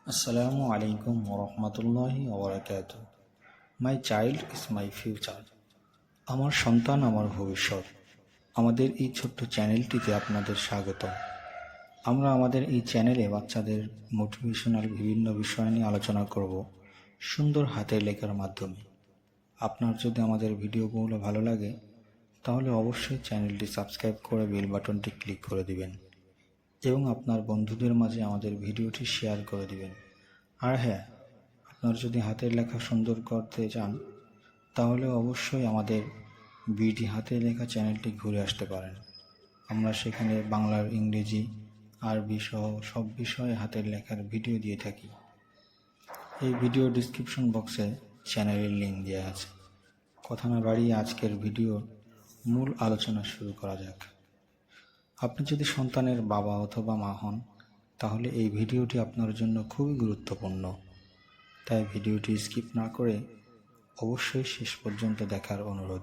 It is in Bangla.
Assalamu alaikum warahmatullahi wabarakatuh. My child is my future. আমার সন্তান আমার ভবিষ্যৎ। আমাদের এই ছোট্ট চ্যানেলটিতে আপনাদের স্বাগত। আমরা আমাদের এই চ্যানেলে বাচ্চাদের মোটিভেশনাল বিভিন্ন বিষয় নিয়ে আলোচনা করব সুন্দর হাতের লেখার মাধ্যমে। আপনার যদি আমাদের ভিডিওগুলো ভালো লাগে তাহলে অবশ্যই চ্যানেলটি সাবস্ক্রাইব করে বেল বাটনটি ক্লিক করে দিবেন এবং আপনার বন্ধুদের মাঝে আমাদের ভিডিওটি শেয়ার করে দিবেন। আর হ্যাঁ, আপনার যদি হাতের লেখা সুন্দর করতে চান তাহলে অবশ্যই আমাদের বিডি হাতের লেখা চ্যানেলটি ঘুরে আসতে পারেন। আমরা সেখানে বাংলার, ইংরেজি, আরবি সহ সব বিষয়ে হাতের লেখার ভিডিও দিয়ে থাকি। এই ভিডিও ডিসক্রিপশন বক্সে চ্যানেলের লিঙ্ক দেওয়া আছে। কথা না বাড়িয়ে আজকের ভিডিওর মূল আলোচনা শুরু করা যাক। আপনি যদি সন্তানের বাবা অথবা মা হন তাহলে এই ভিডিওটি আপনার জন্য খুবই গুরুত্বপূর্ণ, তাই ভিডিওটি স্কিপ না করে অবশ্যই শেষ পর্যন্ত দেখার অনুরোধ।